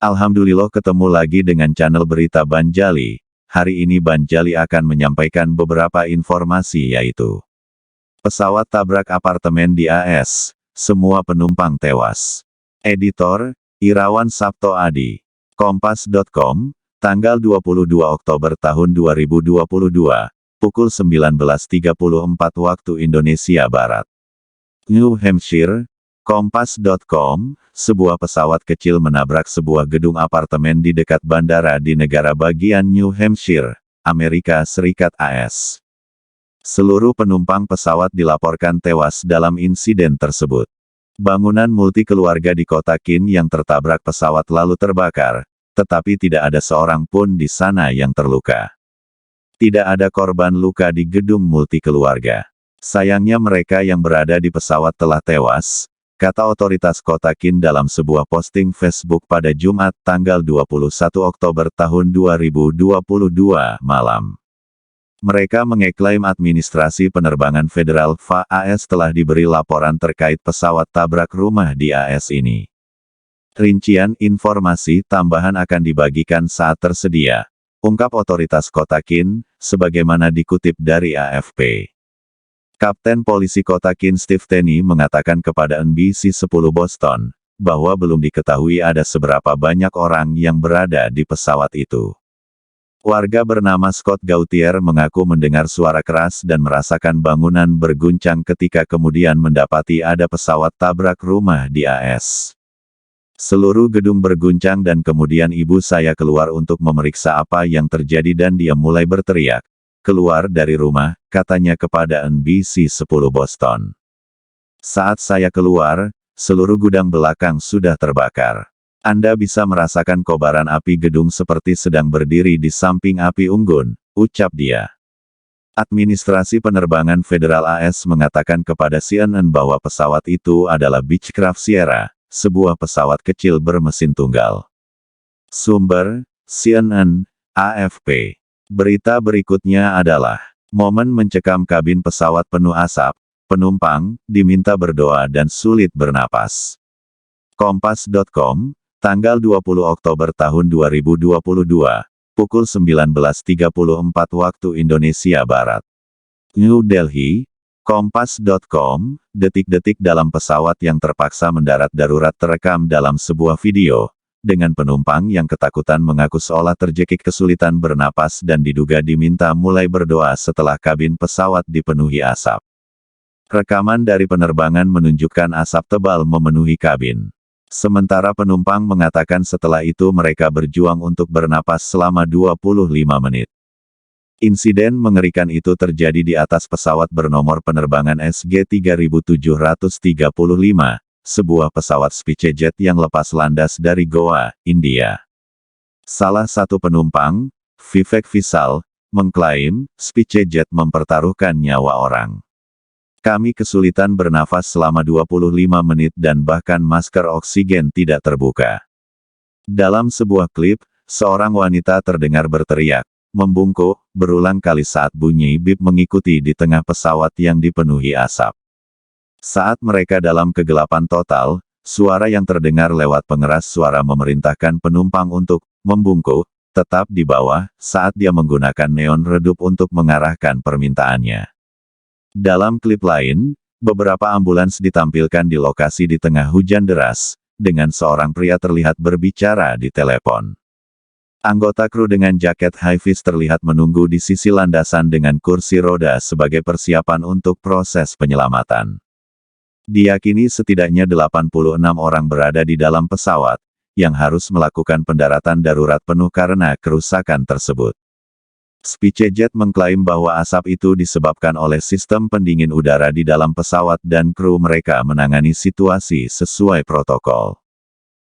Alhamdulillah ketemu lagi dengan channel berita Banjali. Hari ini Banjali akan menyampaikan beberapa informasi yaitu pesawat tabrak apartemen di AS, semua penumpang tewas. Editor, Irawan Sabto Adi. Kompas.com, tanggal 22 Oktober tahun 2022, pukul 19.34 waktu Indonesia Barat. New Hampshire, Kompas.com, sebuah pesawat kecil menabrak sebuah gedung apartemen di dekat bandara di negara bagian New Hampshire, Amerika Serikat AS. Seluruh penumpang pesawat dilaporkan tewas dalam insiden tersebut. Bangunan multi keluarga di kota Keene yang tertabrak pesawat lalu terbakar, tetapi tidak ada seorang pun di sana yang terluka. Tidak ada korban luka di gedung multi keluarga. Sayangnya mereka yang berada di pesawat telah tewas, kata otoritas kota Keene dalam sebuah posting Facebook pada Jumat tanggal 21 Oktober tahun 2022 malam. Mereka mengeklaim administrasi penerbangan federal FAA telah diberi laporan terkait pesawat tabrak rumah di AS ini. Rincian informasi tambahan akan dibagikan saat tersedia, ungkap otoritas kota Keene, sebagaimana dikutip dari AFP. Kapten Polisi Kota Keene Steve Tenney mengatakan kepada NBC 10 Boston, bahwa belum diketahui ada seberapa banyak orang yang berada di pesawat itu. Warga bernama Scott Gauthier mengaku mendengar suara keras dan merasakan bangunan berguncang ketika kemudian mendapati ada pesawat tabrak rumah di AS. Seluruh gedung berguncang dan kemudian ibu saya keluar untuk memeriksa apa yang terjadi dan dia mulai berteriak. Keluar dari rumah, katanya kepada NBC 10 Boston. Saat saya keluar, seluruh gudang belakang sudah terbakar. Anda bisa merasakan kobaran api gedung seperti sedang berdiri di samping api unggun, ucap dia. Administrasi penerbangan federal AS mengatakan kepada CNN bahwa pesawat itu adalah Beechcraft Sierra, sebuah pesawat kecil bermesin tunggal. Sumber, CNN, AFP. Berita berikutnya adalah, momen mencekam kabin pesawat penuh asap, penumpang diminta berdoa dan sulit bernapas. Kompas.com, tanggal 20 Oktober tahun 2022, pukul 19.34 waktu Indonesia Barat. New Delhi, Kompas.com, detik-detik dalam pesawat yang terpaksa mendarat darurat terekam dalam sebuah video, dengan penumpang yang ketakutan mengaku seolah terjekik kesulitan bernapas dan diduga diminta mulai berdoa setelah kabin pesawat dipenuhi asap. Rekaman dari penerbangan menunjukkan asap tebal memenuhi kabin. Sementara penumpang mengatakan setelah itu mereka berjuang untuk bernapas selama 25 menit. Insiden mengerikan itu terjadi di atas pesawat bernomor penerbangan SG-3735, sebuah pesawat SpiceJet yang lepas landas dari Goa, India. Salah satu penumpang, Vivek Vishal, mengklaim, SpiceJet mempertaruhkan nyawa orang. Kami kesulitan bernafas selama 25 menit dan bahkan masker oksigen tidak terbuka. Dalam sebuah klip, seorang wanita terdengar berteriak, membungkuk, berulang kali saat bunyi bip mengikuti di tengah pesawat yang dipenuhi asap. Saat mereka dalam kegelapan total, suara yang terdengar lewat pengeras suara memerintahkan penumpang untuk membungkuk, tetap di bawah, saat dia menggunakan neon redup untuk mengarahkan permintaannya. Dalam klip lain, beberapa ambulans ditampilkan di lokasi di tengah hujan deras, dengan seorang pria terlihat berbicara di telepon. Anggota kru dengan jaket high-vis terlihat menunggu di sisi landasan dengan kursi roda sebagai persiapan untuk proses penyelamatan. Diyakini setidaknya 86 orang berada di dalam pesawat, yang harus melakukan pendaratan darurat penuh karena kerusakan tersebut. SpiceJet mengklaim bahwa asap itu disebabkan oleh sistem pendingin udara di dalam pesawat dan kru mereka menangani situasi sesuai protokol.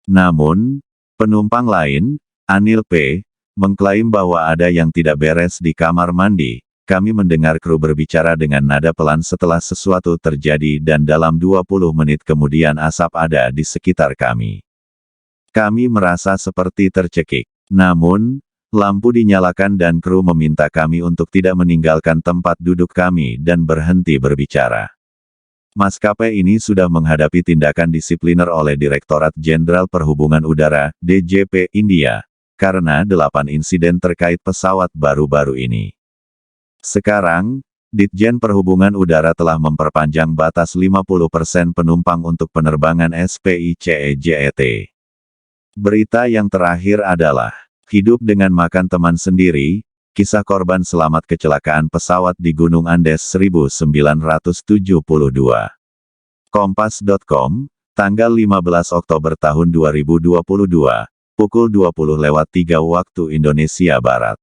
Namun, penumpang lain, Anil P., mengklaim bahwa ada yang tidak beres di kamar mandi. Kami mendengar kru berbicara dengan nada pelan setelah sesuatu terjadi dan dalam 20 menit kemudian asap ada di sekitar kami. Kami merasa seperti tercekik. Namun, lampu dinyalakan dan kru meminta kami untuk tidak meninggalkan tempat duduk kami dan berhenti berbicara. Maskapai ini sudah menghadapi tindakan disipliner oleh Direktorat Jenderal Perhubungan Udara, DJP, India, karena 8 insiden terkait pesawat baru-baru ini. Sekarang, Ditjen Perhubungan Udara telah memperpanjang batas 50% penumpang untuk penerbangan SPICEJET. Berita yang terakhir adalah, hidup dengan makan teman sendiri, kisah korban selamat kecelakaan pesawat di Gunung Andes 1972. Kompas.com, tanggal 15 Oktober tahun 2022, pukul 20.03 waktu Indonesia Barat.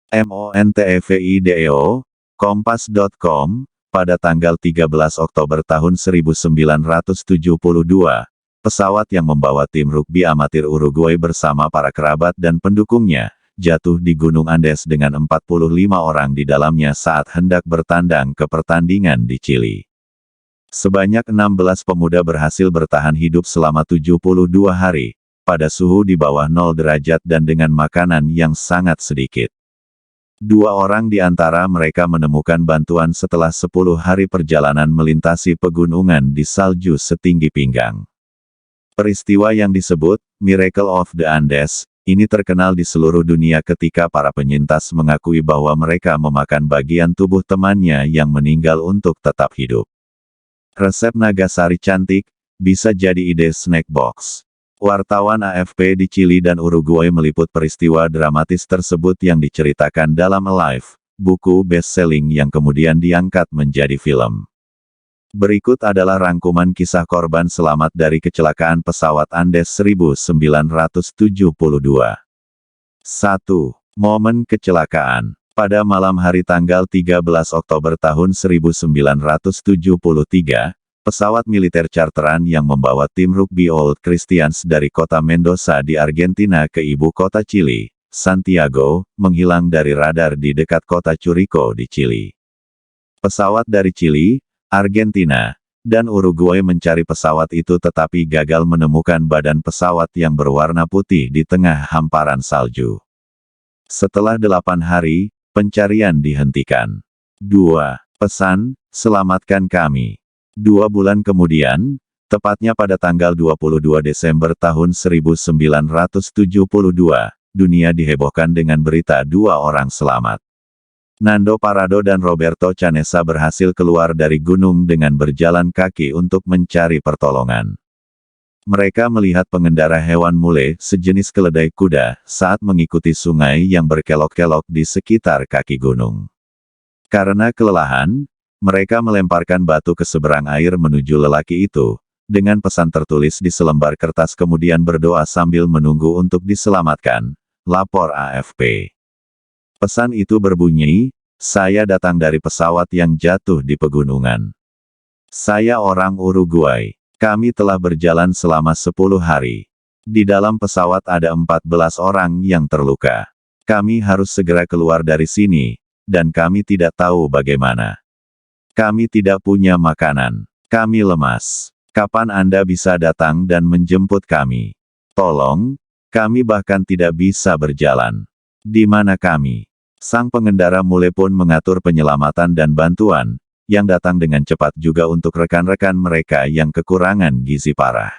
MONTEVIDEO, Kompas.com, pada tanggal 13 Oktober tahun 1972, pesawat yang membawa tim rugbi amatir Uruguay bersama para kerabat dan pendukungnya, jatuh di Gunung Andes dengan 45 orang di dalamnya saat hendak bertandang ke pertandingan di Chili. Sebanyak 16 pemuda berhasil bertahan hidup selama 72 hari, pada suhu di bawah 0 derajat dan dengan makanan yang sangat sedikit. 2 orang di antara mereka menemukan bantuan setelah 10 hari perjalanan melintasi pegunungan di salju setinggi pinggang. Peristiwa yang disebut Miracle of the Andes ini terkenal di seluruh dunia ketika para penyintas mengakui bahwa mereka memakan bagian tubuh temannya yang meninggal untuk tetap hidup. Resep Nagasari cantik, bisa jadi ide snack box. Wartawan AFP di Chili dan Uruguay meliput peristiwa dramatis tersebut yang diceritakan dalam Alive, buku best-selling yang kemudian diangkat menjadi film. Berikut adalah rangkuman kisah korban selamat dari kecelakaan pesawat Andes 1972. 1. Momen kecelakaan. Pada malam hari tanggal 13 Oktober tahun 1973, pesawat militer charteran yang membawa tim rugby Old Christians dari kota Mendoza di Argentina ke ibu kota Chili, Santiago, menghilang dari radar di dekat kota Churico di Chili. Pesawat dari Chili, Argentina, dan Uruguay mencari pesawat itu tetapi gagal menemukan badan pesawat yang berwarna putih di tengah hamparan salju. Setelah 8 hari, pencarian dihentikan. 2. Pesan, selamatkan kami. 2 bulan kemudian, tepatnya pada tanggal 22 Desember tahun 1972, dunia dihebohkan dengan berita 2 orang selamat. Nando Parado dan Roberto Canessa berhasil keluar dari gunung dengan berjalan kaki untuk mencari pertolongan. Mereka melihat pengendara hewan mule, sejenis keledai kuda, saat mengikuti sungai yang berkelok-kelok di sekitar kaki gunung. Karena kelelahan, mereka melemparkan batu ke seberang air menuju lelaki itu, dengan pesan tertulis di selembar kertas kemudian berdoa sambil menunggu untuk diselamatkan, lapor AFP. Pesan itu berbunyi, "Saya datang dari pesawat yang jatuh di pegunungan. Saya orang Uruguay. Kami telah berjalan selama 10 hari. Di dalam pesawat ada 14 orang yang terluka. Kami harus segera keluar dari sini, dan kami tidak tahu bagaimana. Kami tidak punya makanan. Kami lemas. Kapan Anda bisa datang dan menjemput kami? Tolong, kami bahkan tidak bisa berjalan. Di mana kami?" Sang pengendara mule pun mengatur penyelamatan dan bantuan, yang datang dengan cepat juga untuk rekan-rekan mereka yang kekurangan gizi parah.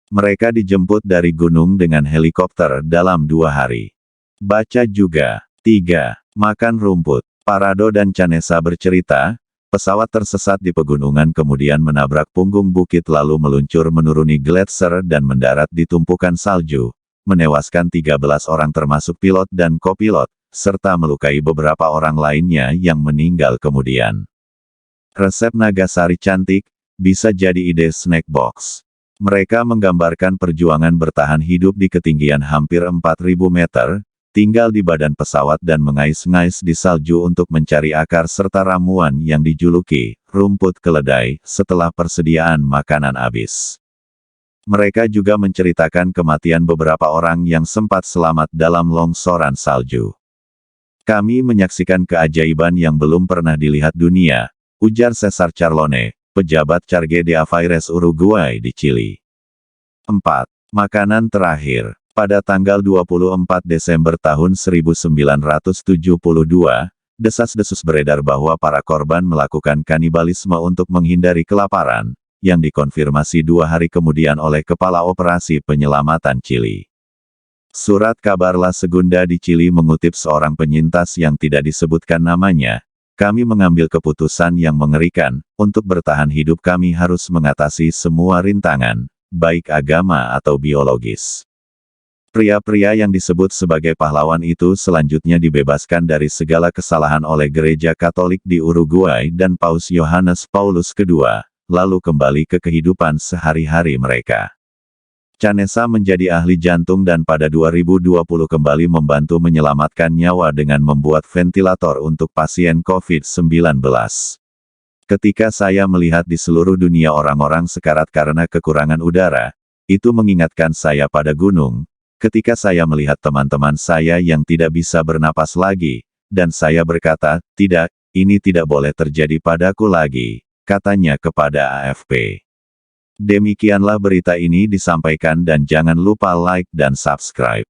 Mereka dijemput dari gunung dengan helikopter dalam 2 hari. Baca juga. 3. Makan rumput. Parado dan Canessa bercerita, pesawat tersesat di pegunungan kemudian menabrak punggung bukit lalu meluncur menuruni gletser dan mendarat di tumpukan salju, menewaskan 13 orang termasuk pilot dan kopilot, serta melukai beberapa orang lainnya yang meninggal kemudian. Resep Nagasari cantik, bisa jadi ide snack box. Mereka menggambarkan perjuangan bertahan hidup di ketinggian hampir 4.000 meter, tinggal di badan pesawat dan mengais-ngais di salju untuk mencari akar serta ramuan yang dijuluki rumput keledai setelah persediaan makanan habis. Mereka juga menceritakan kematian beberapa orang yang sempat selamat dalam longsoran salju. "Kami menyaksikan keajaiban yang belum pernah dilihat dunia," ujar Cesar Charlone, pejabat Charge de Affaires Uruguay di Chili. 4. Makanan terakhir. Pada tanggal 24 Desember tahun 1972, Desas-desus beredar bahwa para korban melakukan kanibalisme untuk menghindari kelaparan, yang dikonfirmasi 2 hari kemudian oleh Kepala Operasi Penyelamatan Chili. Surat kabar La Segunda di Chili mengutip seorang penyintas yang tidak disebutkan namanya, "Kami mengambil keputusan yang mengerikan, untuk bertahan hidup kami harus mengatasi semua rintangan, baik agama atau biologis." Pria-pria yang disebut sebagai pahlawan itu selanjutnya dibebaskan dari segala kesalahan oleh Gereja Katolik di Uruguay dan Paus Yohanes Paulus II, lalu kembali ke kehidupan sehari-hari mereka. Canessa menjadi ahli jantung dan pada 2020 kembali membantu menyelamatkan nyawa dengan membuat ventilator untuk pasien COVID-19. Ketika saya melihat di seluruh dunia orang-orang sekarat karena kekurangan udara, itu mengingatkan saya pada gunung. Ketika saya melihat teman-teman saya yang tidak bisa bernapas lagi, dan saya berkata, "Tidak, ini tidak boleh terjadi padaku lagi," katanya kepada AFP. Demikianlah berita ini disampaikan dan jangan lupa like dan subscribe.